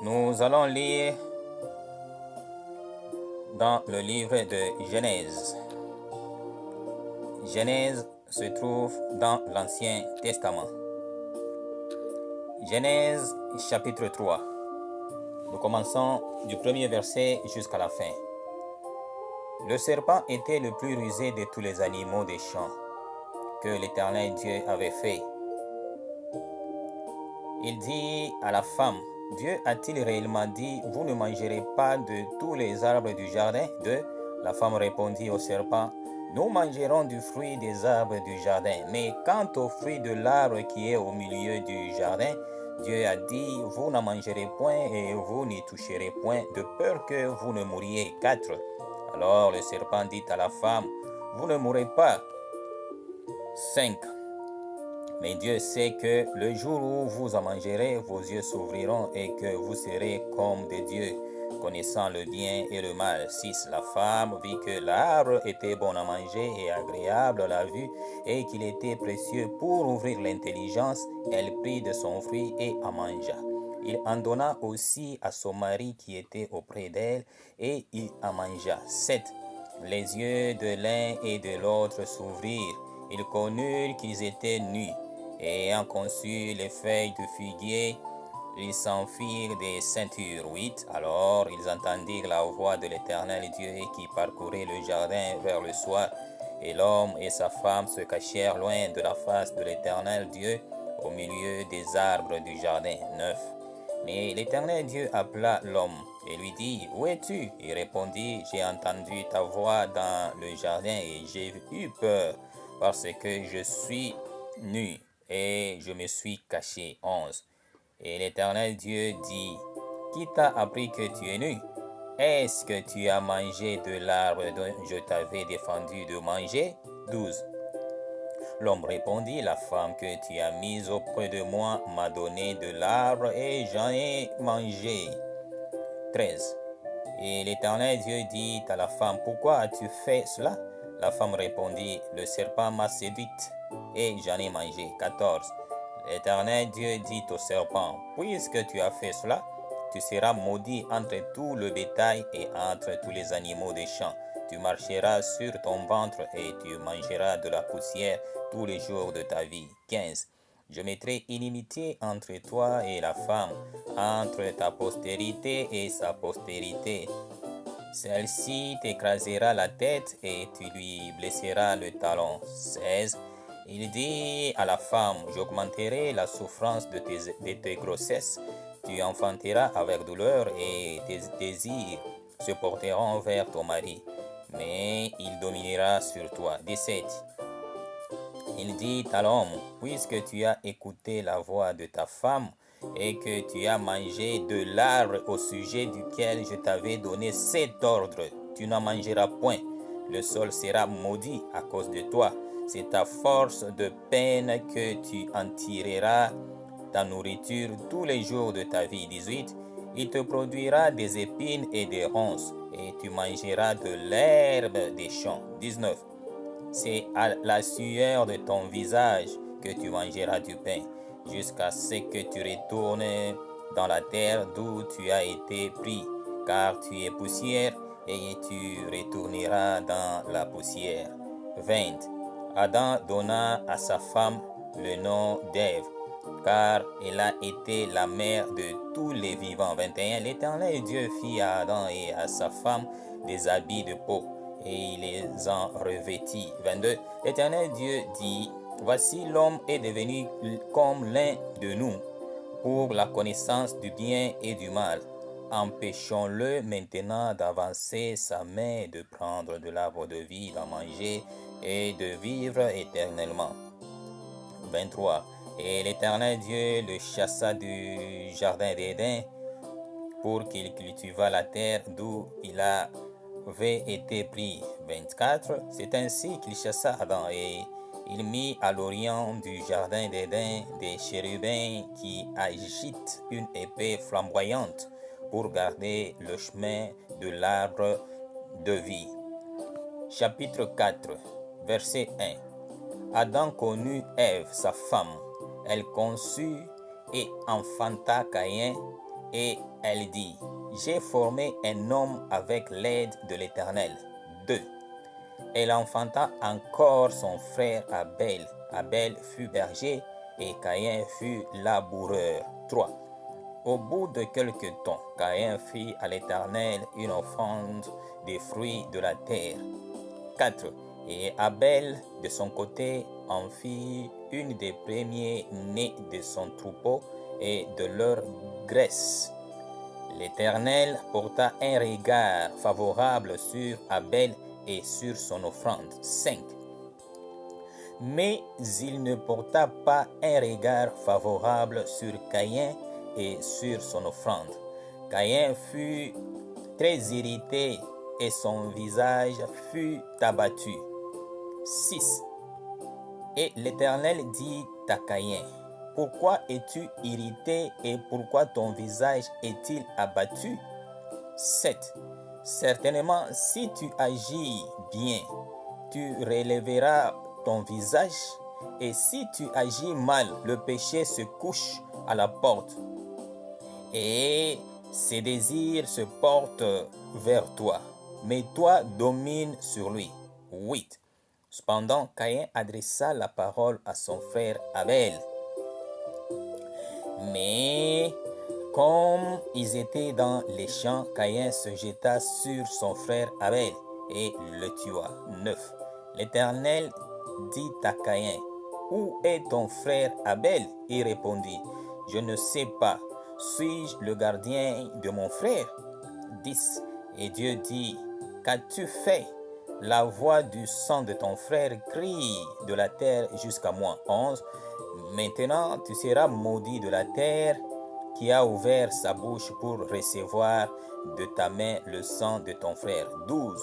Nous allons lire dans le livre de Genèse. Genèse se trouve dans l'Ancien Testament. Genèse chapitre 3. Nous commençons du premier verset jusqu'à la fin. Le serpent était le plus rusé de tous les animaux des champs que l'Éternel Dieu avait fait. Il dit à la femme, Dieu a-t-il réellement dit, vous ne mangerez pas de tous les arbres du jardin? 2. La femme répondit au serpent, nous mangerons du fruit des arbres du jardin, mais quant au fruit de l'arbre qui est au milieu du jardin, Dieu a dit, vous n'en mangerez point et vous n'y toucherez point, de peur que vous ne mouriez. 4. Alors le serpent dit à la femme, vous ne mourrez pas. 5. Mais Dieu sait que le jour où vous en mangerez, vos yeux s'ouvriront et que vous serez comme des dieux, connaissant le bien et le mal. 6. La femme vit que l'arbre était bon à manger et agréable à la vue, et qu'il était précieux pour ouvrir l'intelligence. Elle prit de son fruit et en mangea. Il en donna aussi à son mari qui était auprès d'elle, et il en mangea. 7. Les yeux de l'un et de l'autre s'ouvrirent. Ils connurent qu'ils étaient nus. Et ayant conçu les feuilles de figuier, ils s'en firent des ceintures. 8. Alors ils entendirent la voix de l'Éternel Dieu qui parcourait le jardin vers le soir. Et l'homme et sa femme se cachèrent loin de la face de l'Éternel Dieu, au milieu des arbres du jardin. 9. Mais l'Éternel Dieu appela l'homme et lui dit, où es-tu? Il répondit, j'ai entendu ta voix dans le jardin et j'ai eu peur parce que je suis nu et je me suis caché. 11. Et l'Éternel Dieu dit, qui t'a appris que tu es nu? Est-ce que tu as mangé de l'arbre dont je t'avais défendu de manger? 12. L'homme répondit, la femme que tu as mise auprès de moi m'a donné de l'arbre et j'en ai mangé. 13. Et l'Éternel Dieu dit à la femme, pourquoi as-tu fait cela? La femme répondit, le serpent m'a séduite et j'en ai mangé. 14. L'Éternel Dieu dit au serpent, puisque tu as fait cela, tu seras maudit entre tout le bétail et entre tous les animaux des champs. Tu marcheras sur ton ventre et tu mangeras de la poussière tous les jours de ta vie. 15. Je mettrai inimitié entre toi et la femme, entre ta postérité et sa postérité. Celle-ci t'écrasera la tête et tu lui blesseras le talon. 16. Il dit à la femme, j'augmenterai la souffrance de tes grossesses. Tu enfanteras avec douleur et tes désirs se porteront vers ton mari, mais il dominera sur toi. 17. Il dit à l'homme, puisque tu as écouté la voix de ta femme et que tu as mangé de l'arbre au sujet duquel je t'avais donné cet ordre, tu n'en mangeras point. Le sol sera maudit à cause de toi. C'est à force de peine que tu en tireras ta nourriture tous les jours de ta vie. 18. Il te produira des épines et des ronces, et tu mangeras de l'herbe des champs. 19. C'est à la sueur de ton visage que tu mangeras du pain, jusqu'à ce que tu retournes dans la terre d'où tu as été pris, car tu es poussière et tu retourneras dans la poussière. 20. Adam donna à sa femme le nom d'Ève, car elle a été la mère de tous les vivants. 21. L'Éternel Dieu fit à Adam et à sa femme des habits de peau, et il les en revêtit. 22. L'Éternel Dieu dit, voici l'homme est devenu comme l'un de nous, pour la connaissance du bien et du mal. Empêchons-le maintenant d'avancer sa main et de prendre de l'arbre de vie, d'en manger et de vivre éternellement. 23. Et l'Éternel Dieu le chassa du jardin d'Éden pour qu'il cultivât la terre d'où il avait été pris. 24. C'est ainsi qu'il chassa Adam et il mit à l'orient du jardin d'Éden des chérubins qui agitent une épée flamboyante pour garder le chemin de l'arbre de vie. Chapitre 4, verset 1. Adam connut Ève, sa femme. Elle conçut et enfanta Caïn, et elle dit, j'ai formé un homme avec l'aide de l'Éternel. 2. Elle enfanta encore son frère Abel. Abel fut berger et Caïn fut laboureur. 3. Au bout de quelque temps, Caïn fit à l'Éternel une offrande des fruits de la terre. 4. Et Abel, de son côté, en fit une des premiers-nés de son troupeau et de leur graisse. L'Éternel porta un regard favorable sur Abel et sur son offrande. 5. Mais il ne porta pas un regard favorable sur Caïn et sur son offrande. Caïn fut très irrité et son visage fut abattu. 6. Et l'Éternel dit à Caïn, pourquoi es-tu irrité et pourquoi ton visage est-il abattu? 7. Certainement, si tu agis bien, tu relèveras ton visage, et si tu agis mal, le péché se couche à la porte, et ses désirs se portent vers toi, mais toi domine sur lui. 8. Cependant, Caïn adressa la parole à son frère Abel. Mais comme ils étaient dans les champs, Caïn se jeta sur son frère Abel et le tua. 9. L'Éternel dit à Caïn, où est ton frère Abel? Il répondit, je ne sais pas. Suis-je le gardien de mon frère? 10. Et Dieu dit, qu'as-tu fait? La voix du sang de ton frère crie de la terre jusqu'à moi. 11. Maintenant tu seras maudit de la terre qui a ouvert sa bouche pour recevoir de ta main le sang de ton frère. 12.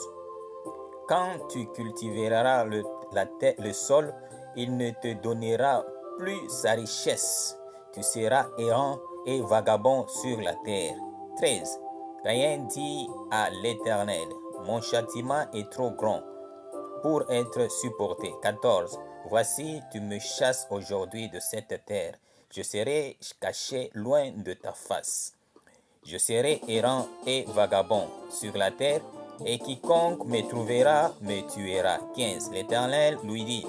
Quand tu cultiveras le sol, il ne te donnera plus sa richesse. Tu seras errant et vagabond sur la terre. 13. Caïn dit à l'Éternel, mon châtiment est trop grand pour être supporté. 14. Voici, tu me chasses aujourd'hui de cette terre. Je serai caché loin de ta face. Je serai errant et vagabond sur la terre, et quiconque me trouvera me tuera. 15. L'Éternel lui dit,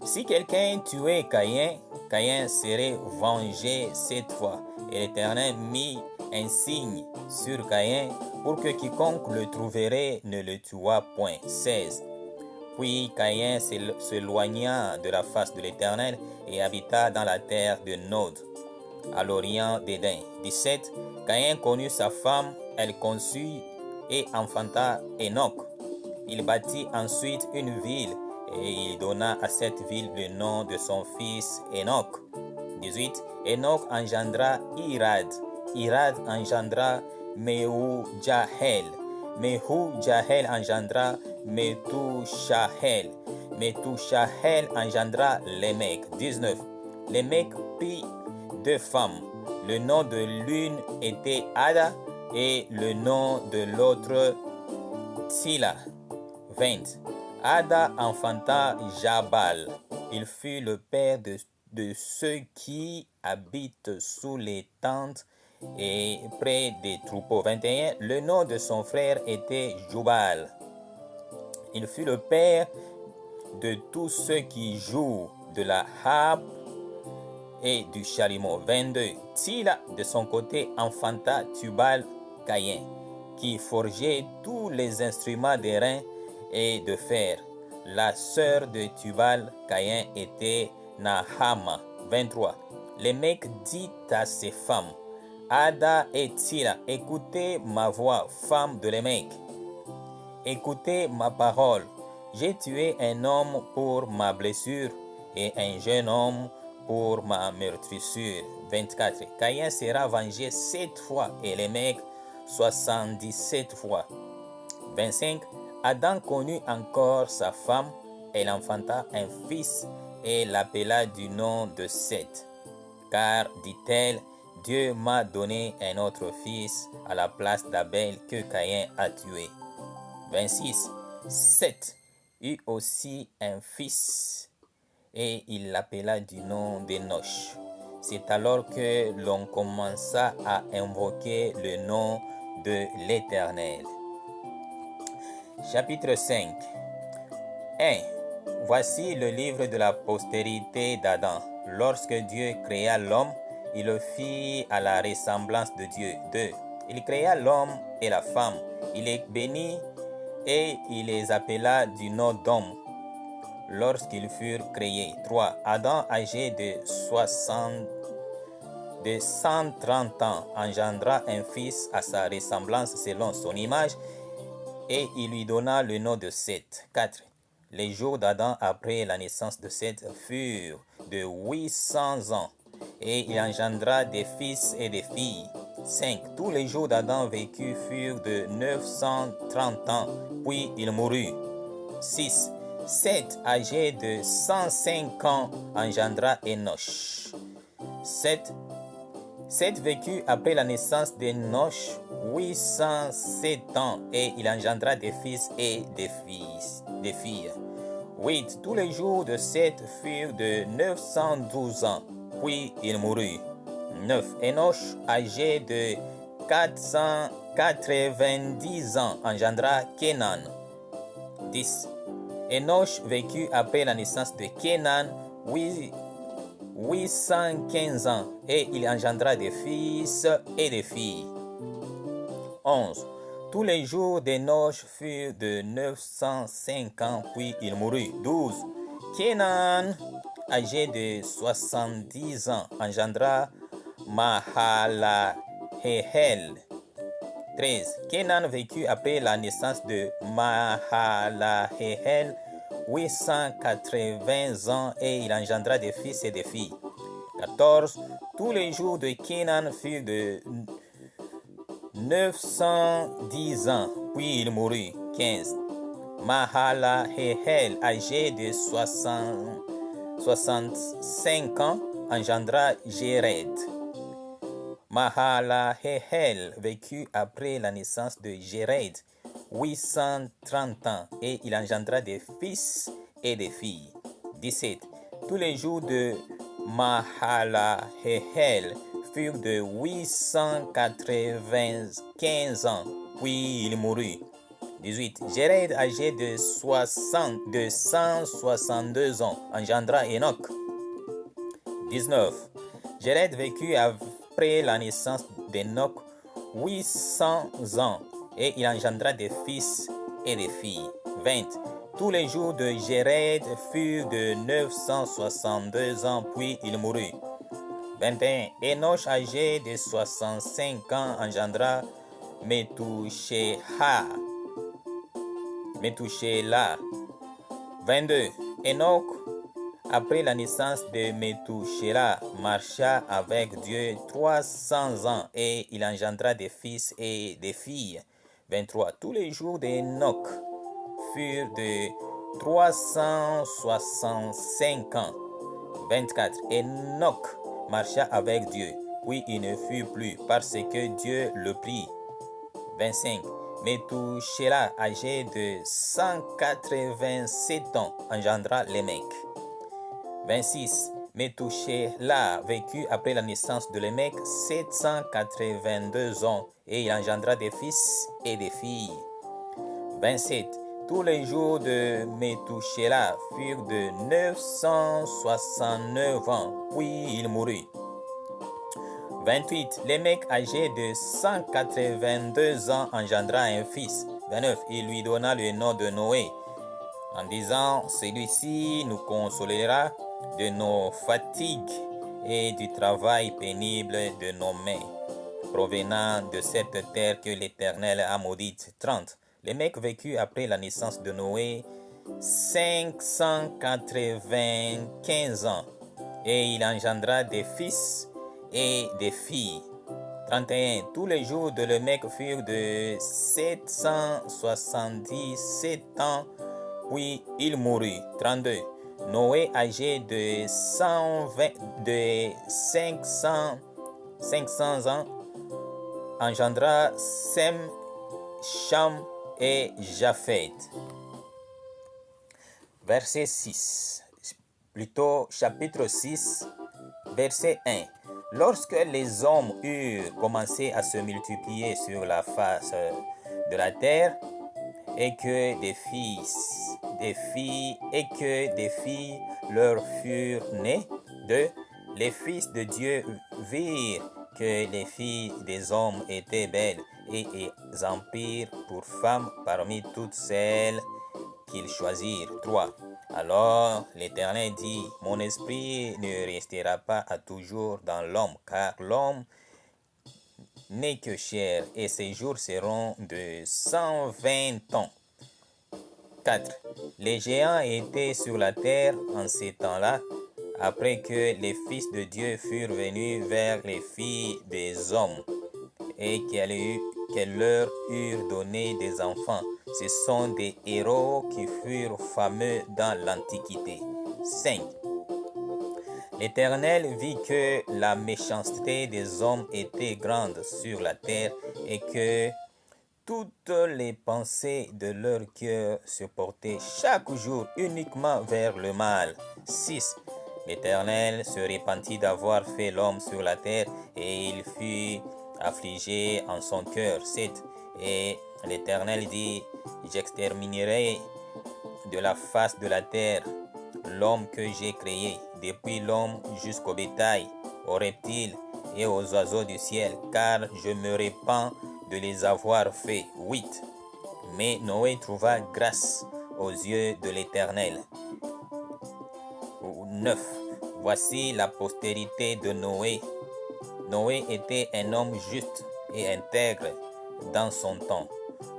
si quelqu'un tuait Caïn, Caïn serait vengé cette fois. Et l'Éternel mit un signe sur Caïn pour que quiconque le trouverait ne le tuât point. 16. Puis Caïn s'éloigna de la face de l'Éternel et habita dans la terre de Nod, à l'orient d'Éden. 17. Caïn connut sa femme, elle conçut et enfanta Enoch. Il bâtit ensuite une ville et il donna à cette ville le nom de son fils Enoch. 18. Enoch engendra Irad. Irad engendra Mehujael. Mehujael engendra Methushael. Methushael engendra Lémec. 19. Lémec prit 2 femmes. Le nom de l'une était Ada et le nom de l'autre Tsila. 20. Ada enfanta Jabal. Il fut le père de ceux qui habitent sous les tentes et près des troupeaux. 21. Le nom de son frère était Jubal. Il fut le père de tous ceux qui jouent de la harpe et du chalumeau. 22. Tsila, de son côté, enfanta Tubal Caïn, qui forgeait tous les instruments d'airain et de fer. La sœur de Tubal Caïn était Nahama. 23. Lémec dit à ses femmes, Ada et Tsila, écoutez ma voix, femme de Lémec. Écoutez ma parole. J'ai tué un homme pour ma blessure et un jeune homme pour ma meurtrissure. 24. Caïn sera vengé 7 fois et Lémec 77 fois. 25. Adam connut encore sa femme, elle enfanta un fils et l'appela du nom de Seth. Car, dit-elle, Dieu m'a donné un autre fils à la place d'Abel que Caïn a tué. 26. Seth eut aussi un fils et il l'appela du nom d'Enoch. C'est alors que l'on commença à invoquer le nom de l'Éternel. Chapitre 5. 1. Voici le livre de la postérité d'Adam. Lorsque Dieu créa l'homme, il le fit à la ressemblance de Dieu. 2. Il créa l'homme et la femme. Il les bénit et il les appela du nom d'homme lorsqu'ils furent créés. 3. Adam, âgé de 130 ans, engendra un fils à sa ressemblance selon son image et il lui donna le nom de Seth. 4. Les jours d'Adam après la naissance de Seth furent de 800 ans et il engendra des fils et des filles. 5. Tous les jours d'Adam vécu furent de 930 ans, puis il mourut. 6. Seth, âgé de 105 ans, engendra Enoch. 7. Seth vécut après la naissance d'Enoch 807 ans et il engendra des fils et des filles. 8. Tous les jours de Seth furent de 912 ans, puis il mourut. 9. Enoch, âgé de 490 ans, engendra Kenan. 10. Enoch vécut après la naissance de Kenan 815 ans et il engendra des fils et des filles. 11. Tous les jours d'Enoch furent de 905 ans, puis il mourut. 12. Kenan, âgé de 70 ans, engendra Mahalaleel. 13. Kenan vécut après la naissance de Mahalaleel 880 ans et il engendra des fils et des filles. 14. Tous les jours de Kenan furent de 910 ans, puis il mourut. 15. Mahalaleel, âgé de 65 ans, engendra Jéred. Mahalaleel vécut après la naissance de Jéred 830 ans et il engendra des fils et des filles. 17. Tous les jours de Mahalaleel furent de 895 ans, puis il mourut. 18. Jéred, âgé de 162 ans, engendra Enoch. 19. Jéred vécut après la naissance d'Enoch 800 ans et il engendra des fils et des filles. 20. Tous les jours de Jéred furent de 962 ans, puis il mourut. 21. Enoch, âgé de 65 ans, engendra Methushélah. 22. Enoch, après la naissance de Methushélah, marcha avec Dieu 300 ans et il engendra des fils et des filles. 23. Tous les jours d'Enoch furent de 365 ans. 24. Enoch marcha avec Dieu, puis il ne fut plus parce que Dieu le prit. 25. Methushélah, âgé de 187 ans, engendra Lémec. 26. Methushélah vécut après la naissance de Lémec 782 ans et il engendra des fils et des filles. 27. Tous les jours de Methushélah furent de 969 ans, puis il mourut. 28. Lémec, âgé de 182 ans, engendra un fils. 29. Il lui donna le nom de Noé, en disant, celui-ci nous consolera de nos fatigues et du travail pénible de nos mains, provenant de cette terre que l'Éternel a maudite. 30. Lémec vécut après la naissance de Noé 595 ans et il engendra des fils et des filles. 31. Tous les jours de Lémec furent de 777 ans, puis il mourut. 32. Noé, âgé de 500 ans, engendra Sem, Cham et Japhet. Verset 6. Plutôt chapitre 6, Verset 1. Lorsque les hommes eurent commencé à se multiplier sur la face de la terre, et que des filles leur furent nées, les fils de Dieu virent que les filles des hommes étaient belles et en prirent pour femmes parmi toutes celles qu'ils choisirent. 3. Alors l'Éternel dit, mon esprit ne restera pas à toujours dans l'homme, car l'homme n'est que chair, et ses jours seront de 120 ans. 4. Les géants étaient sur la terre en ces temps-là, après que les fils de Dieu furent venus vers les filles des hommes, et qu'elles leur eurent donné des enfants. Ce sont des héros qui furent fameux dans l'Antiquité. 5. L'Éternel vit que la méchanceté des hommes était grande sur la terre et que toutes les pensées de leur cœur se portaient chaque jour uniquement vers le mal. 6. L'Éternel se repentit d'avoir fait l'homme sur la terre et il fut affligé en son cœur. 7. Et l'Éternel dit, j'exterminerai de la face de la terre l'homme que j'ai créé, depuis l'homme jusqu'au bétail, aux reptiles et aux oiseaux du ciel, car je me répands de les avoir fait. 8. Mais Noé trouva grâce aux yeux de l'Éternel. 9. Voici la postérité de Noé. Noé était un homme juste et intègre dans son temps.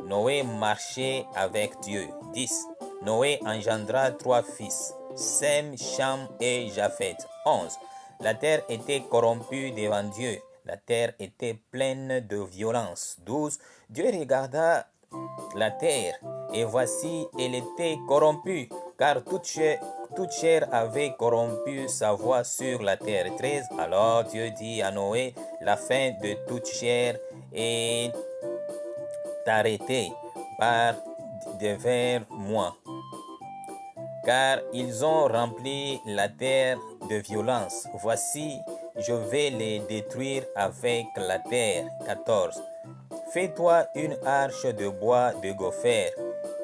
Noé marchait avec Dieu. 10. Noé engendra 3 fils, Sem, Cham et Japhet. 11. La terre était corrompue devant Dieu. La terre était pleine de violence. 12. Dieu regarda la terre, et voici, elle était corrompue, car toute chair avait corrompu sa voie sur la terre. 13. Alors Dieu dit à Noé, la fin de toute chair est arrêtée par devers moi, car ils ont rempli la terre de violence. Voici, je vais les détruire avec la terre. 14. Fais-toi une arche de bois de gopher.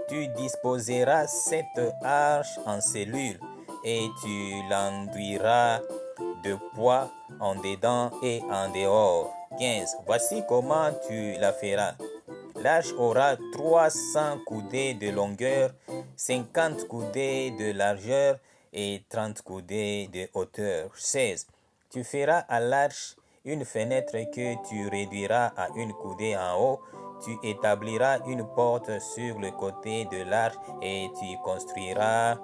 Tu disposeras cette arche en cellules et tu l'enduiras de bois en dedans et en dehors. 15. Voici comment tu la feras. L'arche aura 300 coudées de longueur, 50 coudées de largeur et 30 coudées de hauteur. 16. Tu feras à l'arche une fenêtre que tu réduiras à une coudée en haut. Tu établiras une porte sur le côté de l'arche et tu construiras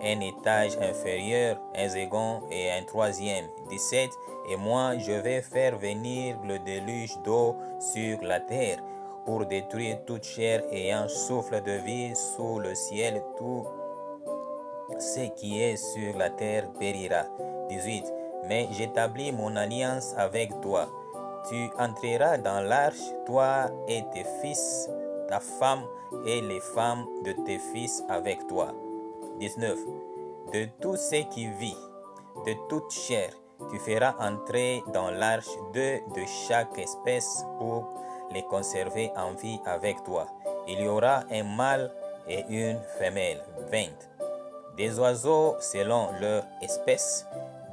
un étage inférieur, un second et un troisième. 17. Et moi, je vais faire venir le déluge d'eau sur la terre pour détruire toute chair ayant souffle de vie sous le ciel. Tout ce qui est sur la terre périra. 18. Mais j'établis mon alliance avec toi. Tu entreras dans l'arche, toi et tes fils, ta femme et les femmes de tes fils avec toi. 19. De tout ce qui vit, de toute chair, tu feras entrer dans l'arche 2 de chaque espèce pour les conserver en vie avec toi. Il y aura un mâle et une femelle. 20. Des oiseaux selon leur espèce,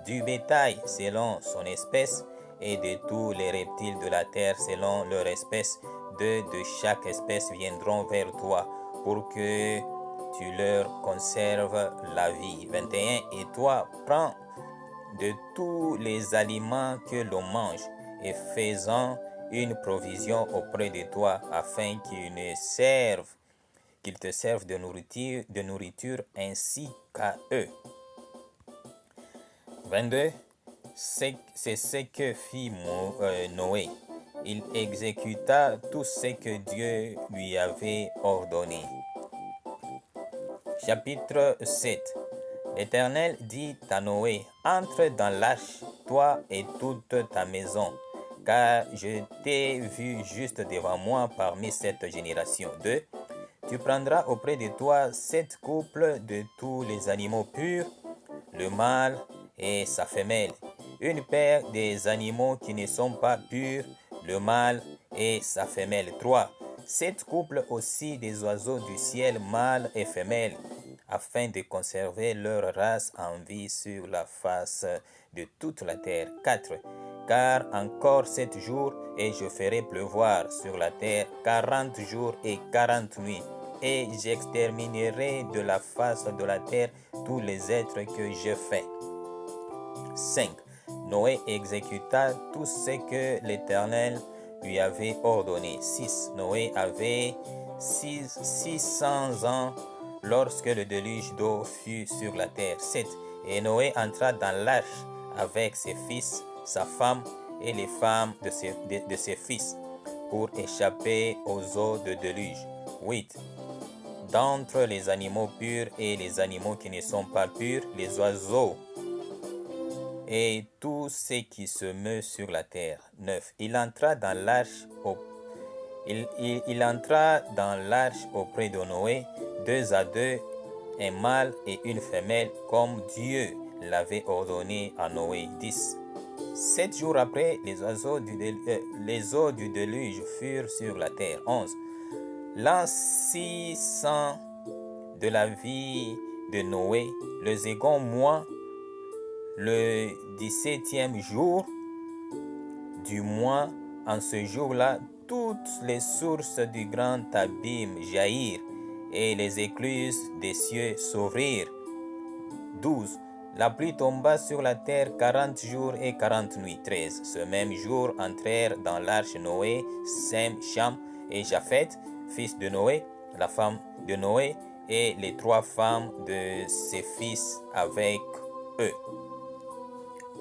du bétail selon son espèce, et de tous les reptiles de la terre selon leur espèce, 2 de chaque espèce viendront vers toi pour que tu leur conserves la vie. 21. Et toi, prends de tous les aliments que l'on mange et fais-en une provision auprès de toi afin qu'ils te servent de nourriture ainsi qu'à eux. 22. C'est ce que fit Noé. Il exécuta tout ce que Dieu lui avait ordonné. Chapitre 7. L'Éternel dit à Noé, entre dans l'arche, toi et toute ta maison, car je t'ai vu juste devant moi parmi cette génération. 2. Tu prendras auprès de toi 7 couples de tous les animaux purs, le mâle et sa femelle. une paire des animaux qui ne sont pas purs, le mâle et sa femelle. 3. 7 couples aussi des oiseaux du ciel, mâles et femelles, afin de conserver leur race en vie sur la face de toute la terre. 4. Car encore 7 jours, et je ferai pleuvoir sur la terre 40 jours et 40 nuits, et j'exterminerai de la face de la terre tous les êtres que je fais. 5. Noé exécuta tout ce que l'Éternel lui avait ordonné. 6. Noé avait 600 ans lorsque le déluge d'eau fut sur la terre. 7. Et Noé entra dans l'arche avec ses fils, sa femme et les femmes de ses fils, pour échapper aux eaux de déluge. 8. D'entre les animaux purs et les animaux qui ne sont pas purs, les oiseaux et tout ce qui se meut sur la terre. 9. Il entra dans l'arche auprès de Noé, 2 à 2, un mâle et une femelle, comme Dieu l'avait ordonné à Noé. 10. 7 jours après, les eaux du déluge furent sur la terre. 11. L'an 600 de la vie de Noé, le second mois, le 17e jour du mois, en ce jour-là, toutes les sources du grand abîme jaillirent et les écluses des cieux s'ouvrirent. 12. La pluie tomba sur la terre 40 jours et 40 nuits. 13. Ce même jour entrèrent dans l'arche Noé, Sem, Cham et Japhet, fils de Noé, la femme de Noé et les 3 femmes de ses fils avec eux.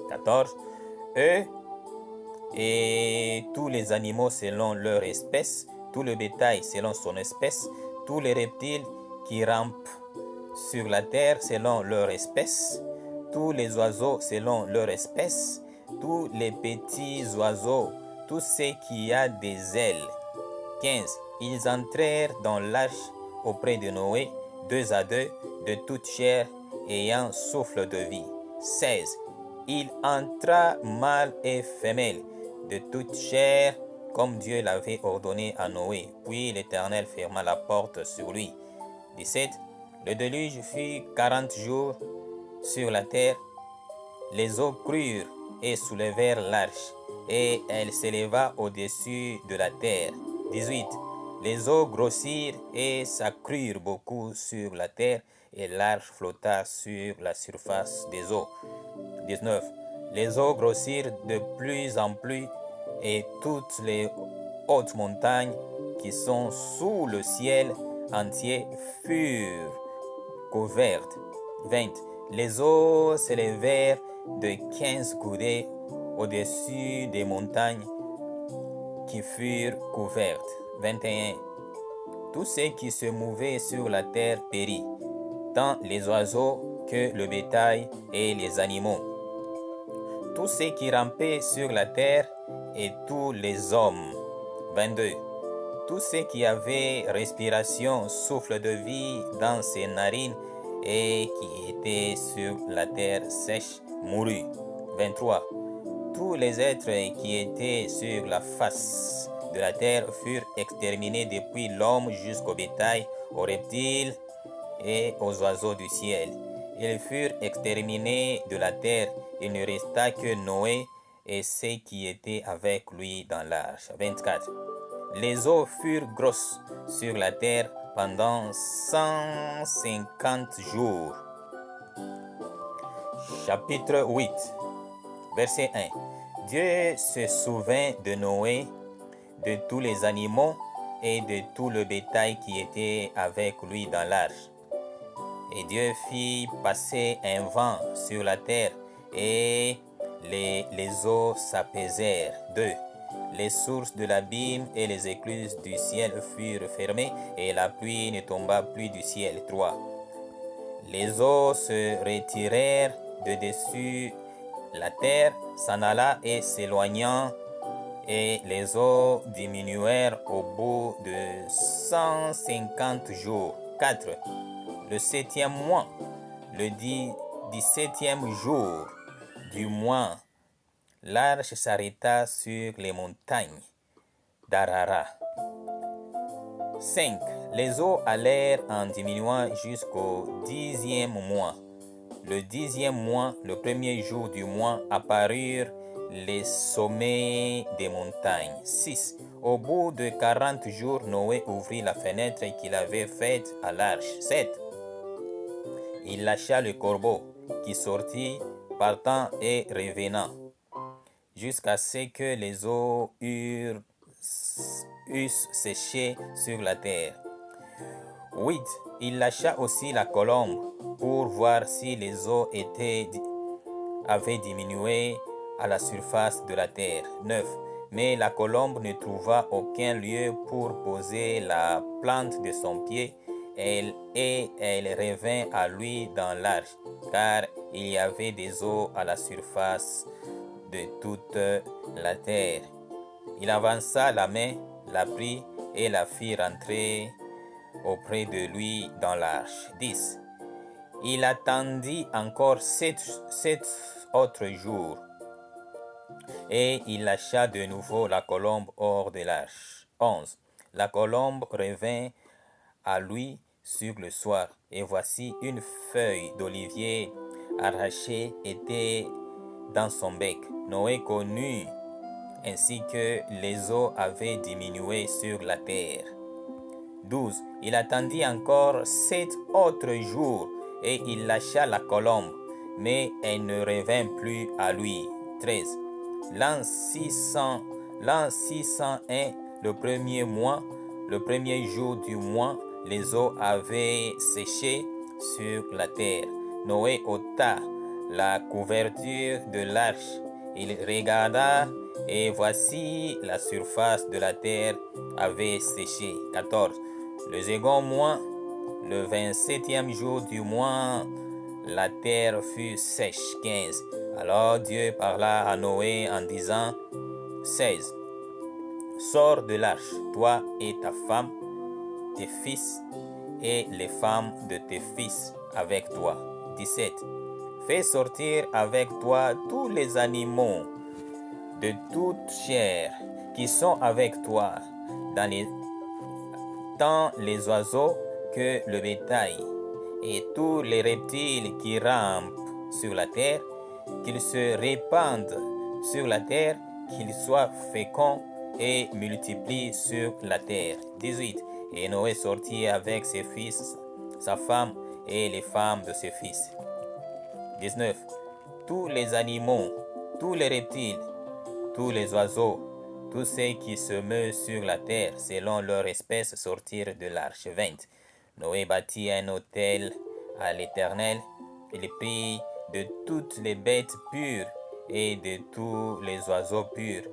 14. Eux et tous les animaux selon leur espèce, tout le bétail selon son espèce, tous les reptiles qui rampent sur la terre selon leur espèce, tous les oiseaux selon leur espèce, tous les petits oiseaux, tout ce qui a des ailes. 15. Ils entrèrent dans l'arche auprès de Noé, 2 à 2, de toute chair ayant souffle de vie. 16. Il entra mâle et femelle, de toute chair, comme Dieu l'avait ordonné à Noé. Puis l'Éternel ferma la porte sur lui. 17. Le déluge fut 40 jours sur la terre. Les eaux crurent et soulevèrent l'arche, et elle s'éleva au-dessus de la terre. 18. Les eaux grossirent et s'accrurent beaucoup sur la terre, et l'arche flotta sur la surface des eaux. 19. Les eaux grossirent de plus en plus, et toutes les hautes montagnes qui sont sous le ciel entier furent couvertes. 20. Les eaux s'élevèrent de 15 coudées au-dessus des montagnes qui furent couvertes. 21. Tout ce qui se mouvait sur la terre périt, tant les oiseaux que le bétail et les animaux. Tous ceux qui rampaient sur la terre et tous les hommes. 22. Tous ceux qui avaient respiration, souffle de vie dans ses narines et qui étaient sur la terre sèche mourut. 23. Tous les êtres qui étaient sur la face de la terre furent exterminés depuis l'homme jusqu'au bétail, aux reptiles et aux oiseaux du ciel. Ils furent exterminés de la terre. Il ne resta que Noé et ceux qui étaient avec lui dans l'arche. 24. Les eaux furent grosses sur la terre pendant 150 jours. Chapitre 8, verset 1. Dieu se souvint de Noé, de tous les animaux et de tout le bétail qui était avec lui dans l'arche. Et Dieu fit passer un vent sur la terre et les eaux s'apaisèrent. 2. Les sources de l'abîme et les écluses du ciel furent fermées et la pluie ne tomba plus du ciel. 3. Les eaux se retirèrent de dessus la terre, s'en alla et s'éloignant, et les eaux diminuèrent au bout de 150 jours. 4. Le 7e mois, le 17e jour du mois, l'arche s'arrêta sur les montagnes d'Arara. 5. Les eaux allèrent en diminuant jusqu'au 10e mois. Le 10e mois, le premier jour du mois, apparurent les sommets des montagnes. 6. Au bout de 40 jours, Noé ouvrit la fenêtre qu'il avait faite à l'arche. 7. Il lâcha le corbeau qui sortit, partant et revenant, jusqu'à ce que les eaux eussent séché sur la terre. 8. Il lâcha aussi la colombe pour voir si les eaux avaient diminué à la surface de la terre. 9. Mais la colombe ne trouva aucun lieu pour poser la plante de son pied, et elle revint à lui dans l'arche, car il y avait des eaux à la surface de toute la terre. Il avança la main, la prit et la fit rentrer auprès de lui dans l'arche. 10. Il attendit encore sept autres jours, et il lâcha de nouveau la colombe hors de l'arche. 11. La colombe revint à lui sur le soir, et voici une feuille d'olivier arrachée était dans son bec. Noé connut ainsi que les eaux avaient diminué sur la terre. 12. Il attendit encore 7 autres jours, et il lâcha la colombe, mais elle ne revint plus à lui. 13. L'an 601, le premier mois, le premier jour du mois, les eaux avaient séché sur la terre. Noé ôta la couverture de l'arche. Il regarda, et voici la surface de la terre avait séché. 14. Le second mois, le 27e jour du mois, la terre fut sèche. 15. Alors Dieu parla à Noé en disant, 16. Sors de l'arche, toi et ta femme, tes fils et les femmes de tes fils avec toi. 17. Fais sortir avec toi tous les animaux de toute chair qui sont avec toi, tant les oiseaux que le bétail, et tous les reptiles qui rampent sur la terre, qu'ils se répandent sur la terre, qu'ils soient féconds et multiplient sur la terre. 18. Et Noé sortit avec ses fils, sa femme et les femmes de ses fils. 19. Tous les animaux, tous les reptiles, tous les oiseaux, tous ceux qui se meuvent sur la terre selon leur espèce sortirent de l'arche. 20. Noé bâtit un autel à l'Éternel. Il prit de toutes les bêtes pures et de tous les oiseaux purs,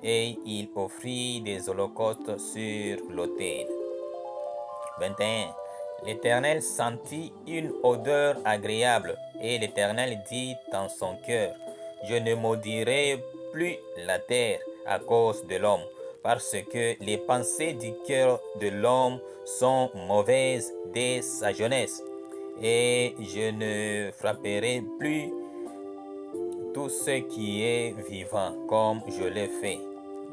et il offrit des holocaustes sur l'autel. 21. L'Éternel sentit une odeur agréable, et l'Éternel dit dans son cœur, je ne maudirai plus la terre à cause de l'homme, parce que les pensées du cœur de l'homme sont mauvaises dès sa jeunesse, et je ne frapperai plus tout ce qui est vivant comme je l'ai fait.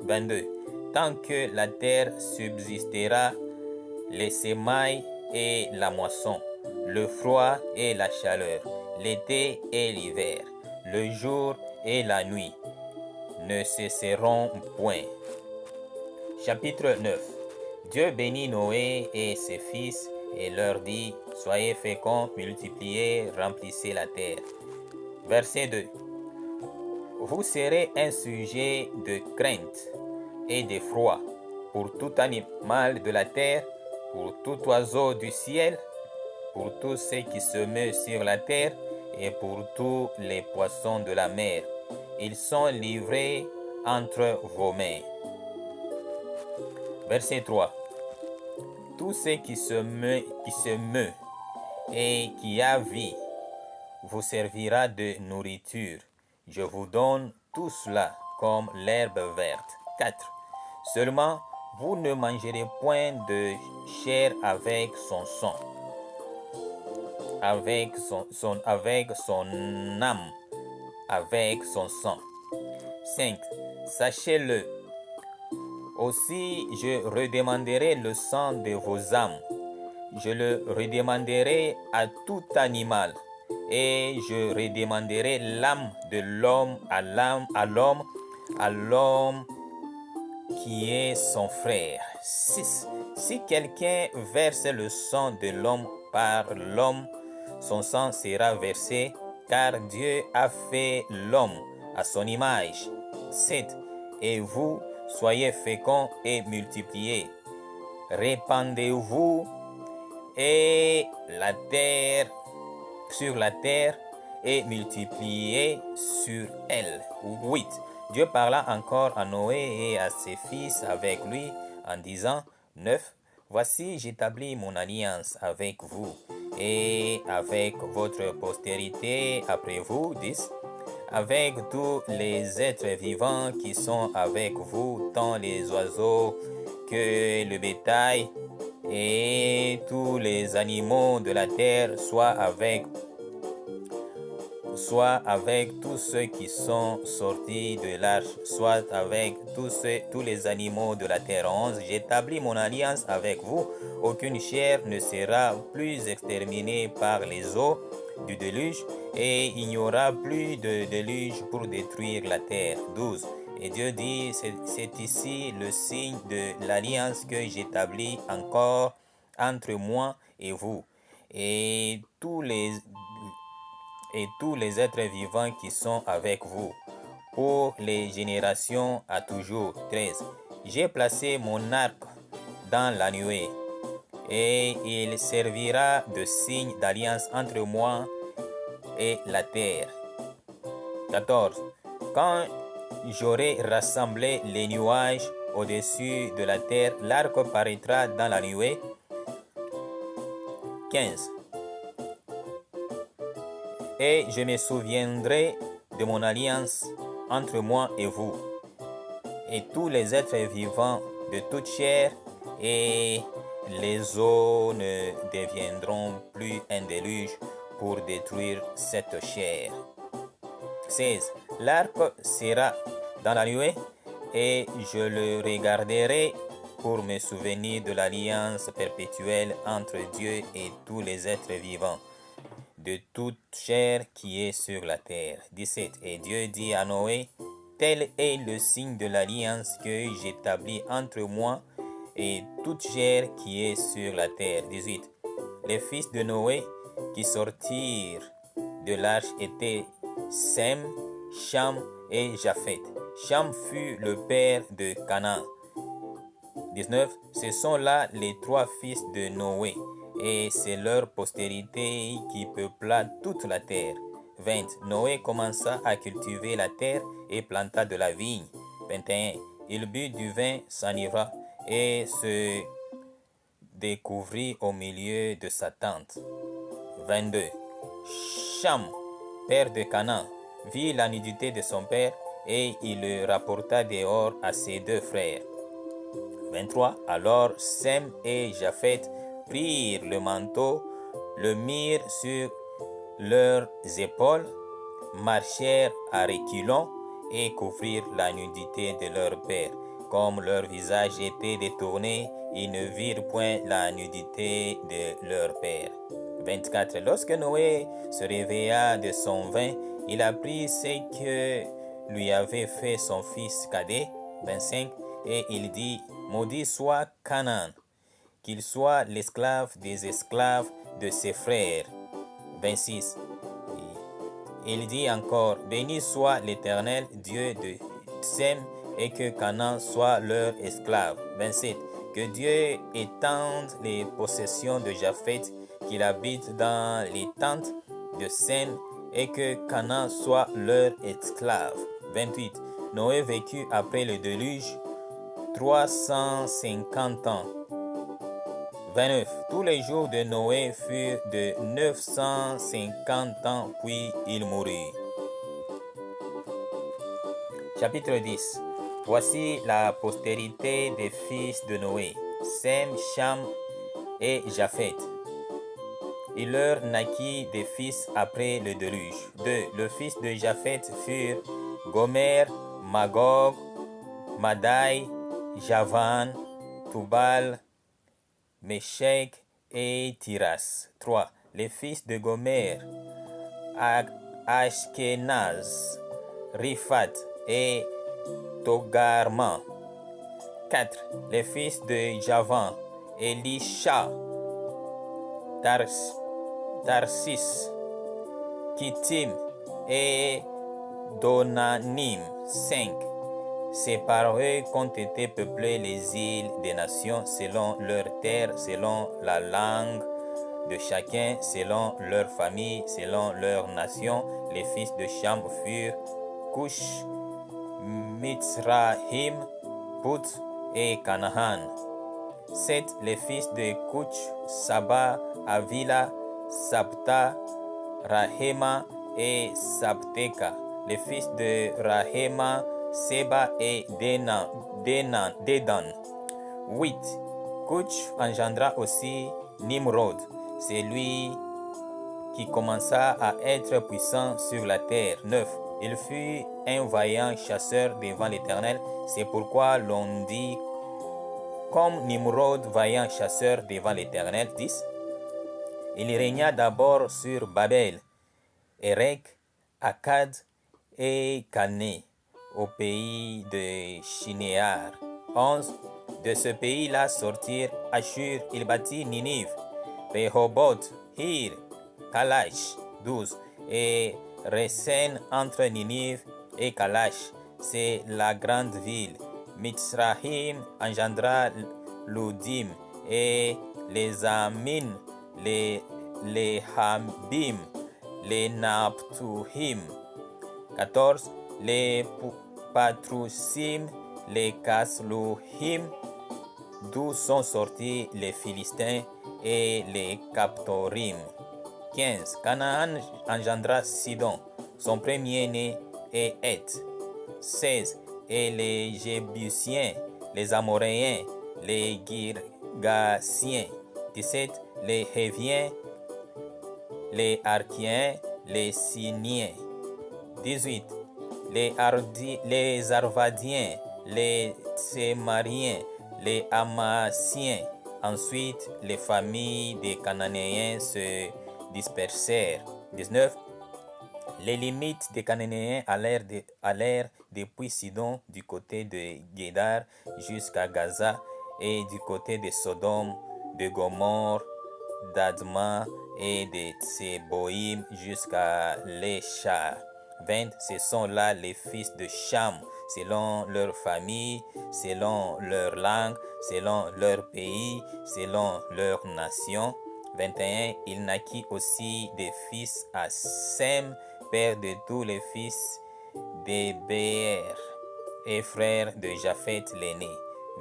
22. Tant que la terre subsistera, les semailles et la moisson, le froid et la chaleur, l'été et l'hiver, le jour et la nuit ne cesseront point. Chapitre 9. Dieu bénit Noé et ses fils et leur dit, soyez féconds, multipliez, remplissez la terre. Verset 2. Vous serez un sujet de crainte et d'effroi pour tout animal de la terre, pour tout oiseau du ciel, pour tous ceux qui se meuvent sur la terre et pour tous les poissons de la mer. Ils sont livrés entre vos mains. Verset 3. Tout ce qui se meut et qui a vie vous servira de nourriture. Je vous donne tout cela comme l'herbe verte. 4. Seulement, vous ne mangerez point de chair avec son sang, avec son âme, avec son sang. 5. Sachez-le. Aussi, je redemanderai le sang de vos âmes. Je le redemanderai à tout animal. Et je redemanderai l'âme de l'homme à l'homme qui est son frère. 6. Si quelqu'un verse le sang de l'homme par l'homme, son sang sera versé, car Dieu a fait l'homme à son image. 7. Et vous, soyez féconds et multipliez. Répandez-vous et la terre sur la terre et multipliez sur elle. 8. Dieu parla encore à Noé et à ses fils avec lui en disant, 9. Voici, j'établis mon alliance avec vous et avec votre postérité après vous. 10. Avec tous les êtres vivants qui sont avec vous, tant les oiseaux que le bétail et tous les animaux de la terre, soit avec tous ceux qui sont sortis de l'arche, soit avec tous les animaux de la terre. 11. J'établis mon alliance avec vous. Aucune chair ne sera plus exterminée par les eaux du déluge, et il n'y aura plus de déluge pour détruire la terre. 12. Et Dieu dit, c'est ici le signe de l'alliance que j'établis encore entre moi et vous, et tous les êtres vivants qui sont avec vous, pour les générations à toujours. 13. J'ai placé mon arc dans la nuée, et il servira de signe d'alliance entre moi et la terre. 14. Quand j'aurai rassemblé les nuages au-dessus de la terre, l'arc paraîtra dans la nuée. 15. Et je me souviendrai de mon alliance entre moi et vous, et tous les êtres vivants de toute chair, et les eaux ne deviendront plus un déluge pour détruire cette chair. 16. L'arc sera dans la nuée, et je le regarderai pour me souvenir de l'alliance perpétuelle entre Dieu et tous les êtres vivants de toute chair qui est sur la terre. 17. Et Dieu dit à Noé, tel est le signe de l'alliance que j'établis entre moi et toute chair qui est sur la terre. 18. Les fils de Noé qui sortirent de l'arche étaient Sem, Cham et Japheth. Cham fut le père de Canaan. 19. Ce sont là les 3 fils de Noé, et c'est leur postérité qui peupla toute la terre. 20. Noé commença à cultiver la terre et planta de la vigne. 21. Il but du vin, s'enivra et se découvrit au milieu de sa tente. 22. Cham, père de Canaan, vit la nudité de son père, et il le rapporta dehors à ses 2 frères. 23. Alors Sem et Japheth prirent le manteau, le mirent sur leurs épaules, marchèrent à reculons et couvrirent la nudité de leur père. Comme leur visage était détourné, ils ne virent point la nudité de leur père. 24. Lorsque Noé se réveilla de son vin, il apprit ce que lui avait fait son fils cadet. 25. Et il dit, maudit soit Canaan, qu'il soit l'esclave des esclaves de ses frères. 26. Il dit encore, béni soit l'Éternel, Dieu de Sem, et que Canaan soit leur esclave. 27. Que Dieu étende les possessions de Japheth, qu'il habite dans les tentes de Sem, et que Canaan soit leur esclave. 28. Noé vécut après le déluge 350 ans. 29. Tous les jours de Noé furent de 950 ans, puis il mourut. Chapitre 10. Voici la postérité des fils de Noé, Sem, Cham et Japheth. Il leur naquit des fils après le déluge. 2. Le fils de Japheth furent Gomer, Magog, Madai, Javan, Tubal, Meshech et Tiras. 3. Les fils de Gomer, Ashkenaz, Riphat et Togarma. 4. Les fils de Javan, Elisha, Tarsis, Kittim et Donanim. 5. C'est par eux qu'ont été peuplées les îles des nations selon leurs terres, selon la langue de chacun, selon leur famille, selon leur nation. Les fils de Cham furent Cush, Mitzrahim, Put et Canaan. 7. Les fils de Cush, Saba, Avila, Sabta, Rahema et Sabteka. Les fils de Rahema, Seba et Dedan. 8. Cush engendra aussi Nimrod. C'est lui qui commença à être puissant sur la terre. 9. Il fut un vaillant chasseur devant l'Éternel. C'est pourquoi l'on dit comme Nimrod, vaillant chasseur devant l'Éternel. 10. Il régna d'abord sur Babel, Erech, Akkad et Calné, au pays de Shinéar. 11. De ce pays-là sortirent Ashur, il bâtit Ninive, Rehoboth, Hir, Kalash. 12. Et Resen entre Ninive et Kalash, c'est la grande ville. Mitzrahim engendra Ludim et les Amin, les Habim, les Naptuhim. 14. Les Patrusim, les Kasluhim, d'où sont sortis les Philistins et les Captorim. 15. Canaan engendra Sidon, son premier-né et Heth. 16. Et les Jébusiens, les Amoréens, les Girgasiens. 17. Les Héviens, les Arkiens, les Siniens. 18. Les Arvadiens, les Tsémariens, les Amassiens. Ensuite, les familles des Cananéens se dispersèrent. 19. Les limites des Cananéens allèrent depuis Sidon du côté de Guédar jusqu'à Gaza et du côté de Sodome, de Gomorre, d'Adma et de Tseboïm jusqu'à Léchar. 20. Ce sont là les fils de Cham, selon leur famille, selon leur langue, selon leur pays, selon leur nation. 21. Il naquit aussi des fils à Sem, père de tous les fils d'Héber et frère de Japhet l'aîné.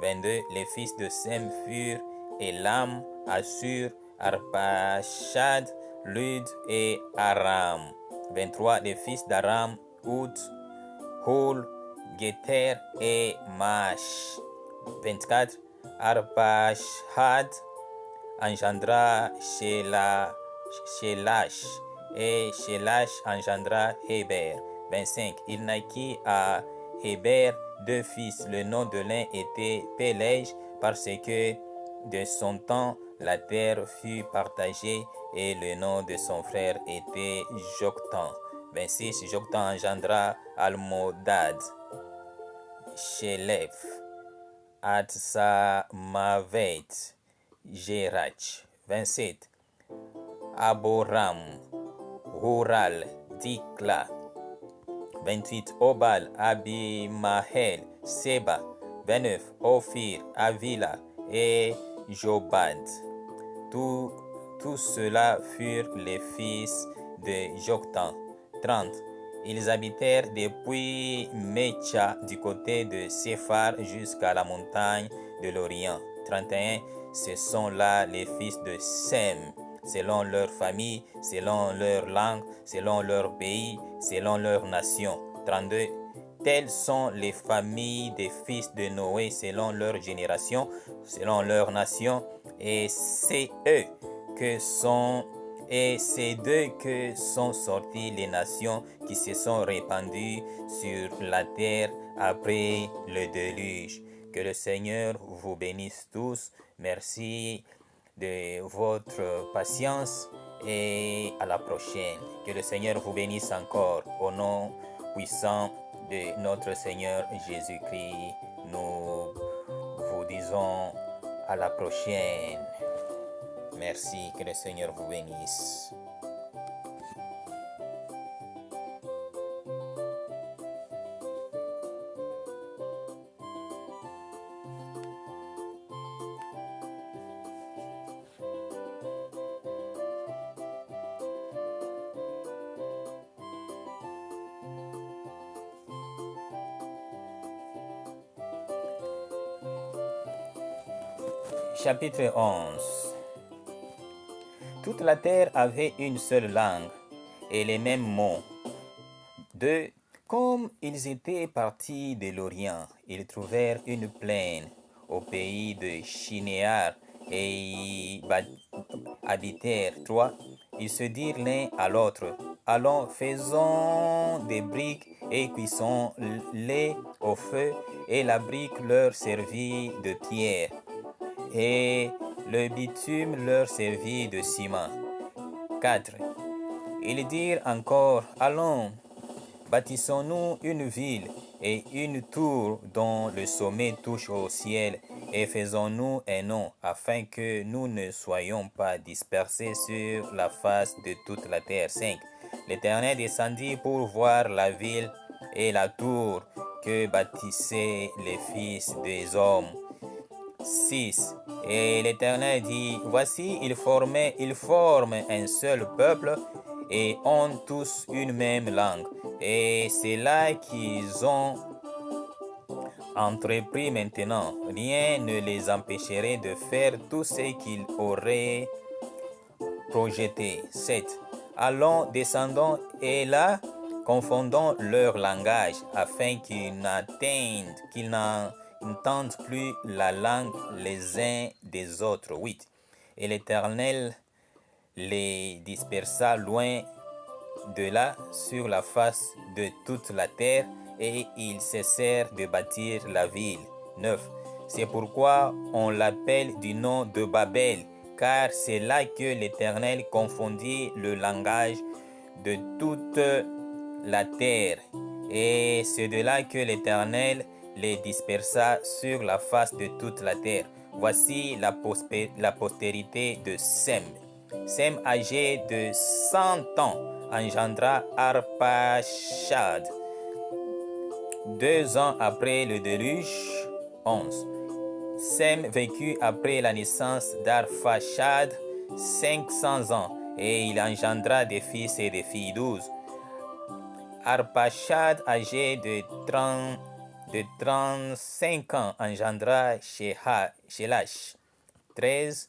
22. Les fils de Sem furent Elam, Assur, Arpachad, Lud et Aram. 23. Les fils d'Aram, Oud, Hul, Geter et Mash. 24. Arpachad engendra Shelash et Shelash engendra Héber. 25. Il naquit à Héber 2 fils. Le nom de l'un était Pélège parce que de son temps la terre fut partagée et le nom de son frère était Joktan. 26. Joktan engendra Almodad, Shelef, Atsamavet, Gérach. 27. Aboram, Hural, Dikla. 28. Obal, Abimahel, Seba. 29. Ophir, Avila et Jobad. Tous ceux-là furent les fils de Joktan. 30. Ils habitèrent depuis Mecha du côté de Séphar jusqu'à la montagne de l'Orient. 31. Ce sont là les fils de Sem, selon leur famille, selon leur langue, selon leur pays, selon leur nation. 32. Telles sont les familles des fils de Noé selon leur génération, selon leur nation, et c'est eux que sont Et c'est d'eux que sont sorties les nations qui se sont répandues sur la terre après le déluge. Que le Seigneur vous bénisse tous. Merci de votre patience et à la prochaine. Que le Seigneur vous bénisse encore. Au nom puissant de notre Seigneur Jésus-Christ, nous vous disons à la prochaine. Merci, que le Seigneur vous bénisse. Chapitre 11. Toute la terre avait une seule langue et les mêmes mots. Comme ils étaient partis de l'Orient, ils trouvèrent une plaine au pays de Shinéar et y habitèrent. 3. Ils se dirent l'un à l'autre, allons, faisons des briques et cuisons-les au feu, et la brique leur servit de pierre, et le bitume leur servit de ciment. 4. Ils dirent encore, allons, bâtissons-nous une ville et une tour dont le sommet touche au ciel, et faisons-nous un nom, afin que nous ne soyons pas dispersés sur la face de toute la terre. 5. L'Éternel descendit pour voir la ville et la tour que bâtissaient les fils des hommes. 6. Et l'Éternel dit, voici, ils forment un seul peuple et ont tous une même langue. Et c'est là qu'ils ont entrepris maintenant. Rien ne les empêcherait de faire tout ce qu'ils auraient projeté. 7. Allons, descendons, et là, confondons leur langage, afin qu'ils n'entendent plus la langue les uns des autres. 8. Et l'Éternel les dispersa loin de là sur la face de toute la terre, et ils cessèrent de bâtir la ville. 9. C'est pourquoi on l'appelle du nom de Babel, car c'est là que l'Éternel confondit le langage de toute la terre, et c'est de là que l'Éternel les dispersa sur la face de toute la terre. Voici la postérité de Sem. Sem, âgé de 100 ans, engendra Arpachshad. 2 ans après le déluge. 11. Sem vécut après la naissance d'Arpachshad 500 ans, et il engendra des fils et des filles. 12. Arpachshad, âgé de 35 ans, engendra Shelash. 13.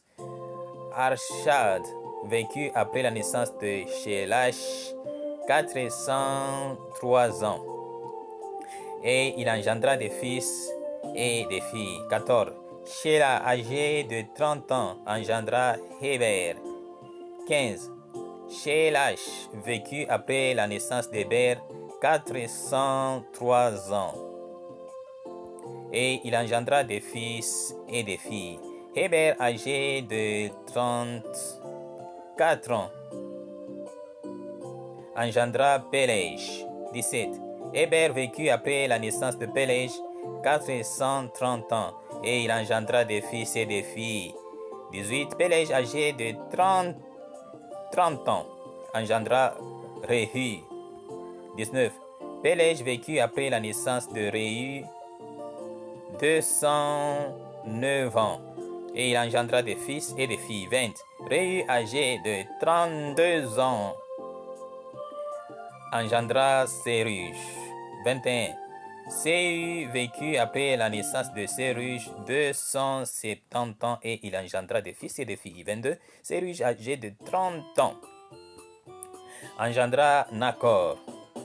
Arpachshad vécut après la naissance de Shelash 403 ans, et il engendra des fils et des filles. 14. Shéla, âgé de 30 ans, engendra Héber. 15. Shelash vécut après la naissance d'Héber 403 ans, et il engendra des fils et des filles. Héber, âgé de 34 ans, engendra Pélège. 17. Héber vécut après la naissance de Pélège 430 ans, et il engendra des fils et des filles. 18. Pélège, âgé de 30 ans, engendra Réhu. 19. Pélège vécut après la naissance de Réhu 209 ans, et il engendra des fils et des filles. 20. Réhu, âgé de 32 ans, engendra Séruge. 21. Séhu vécut après la naissance de Séruge 270 ans, et il engendra des fils et des filles. 22. Séruge, âgé de 30 ans, engendra Nacor.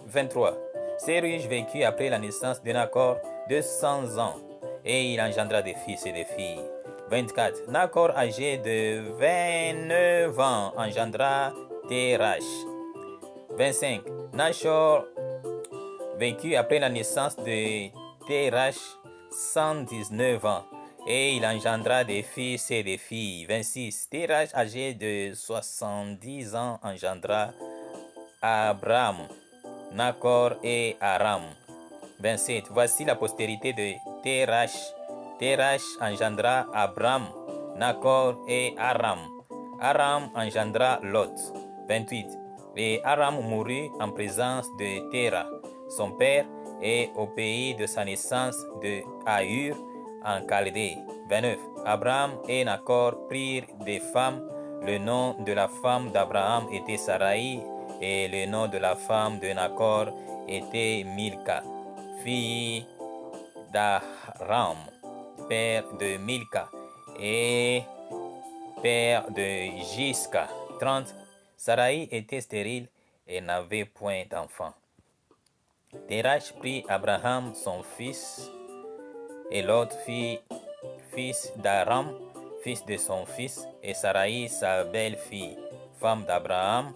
23. Séruge vécut après la naissance de Nacor 200 ans, et il engendra des fils et des filles. 24. Nacor, âgé de 29 ans, engendra Terach. 25. Nachor vécut après la naissance de Terach 119 ans, et il engendra des fils et des filles. 26. Terach, âgé de 70 ans, engendra Abraham, Nachor et Aram. 27. Voici la postérité de Terach. Terach engendra Abraham, Nachor et Aram. Aram engendra Lot. 28. Et Aram mourut en présence de Terah, son père, et au pays de sa naissance de Aïur en Chaldée. 29. Abraham et Nachor prirent des femmes. Le nom de la femme d'Abraham était Sarai, et le nom de la femme de Nachor était Milka, fille d'Aram, père de Milka et père de Jiska. 30. Sarai était stérile et n'avait point d'enfant. Terach prit Abraham son fils et Lot fils d'Aram, fils de son fils, et Sarai sa belle-fille, femme d'Abraham,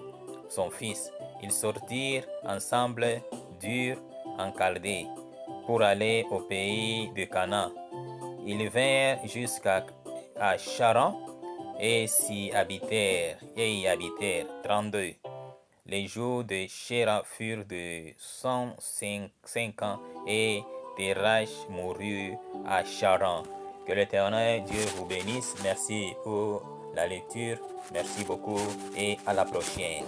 son fils. Ils sortirent ensemble d'Ur en Chaldée pour aller au pays de Canaan. Ils vinrent jusqu'à Charan et y habitèrent. 32. Les jours de Shéra furent de 105 ans et Terach mourut à Charan. Que l'Éternel Dieu vous bénisse. Merci pour la lecture. Merci beaucoup et à la prochaine.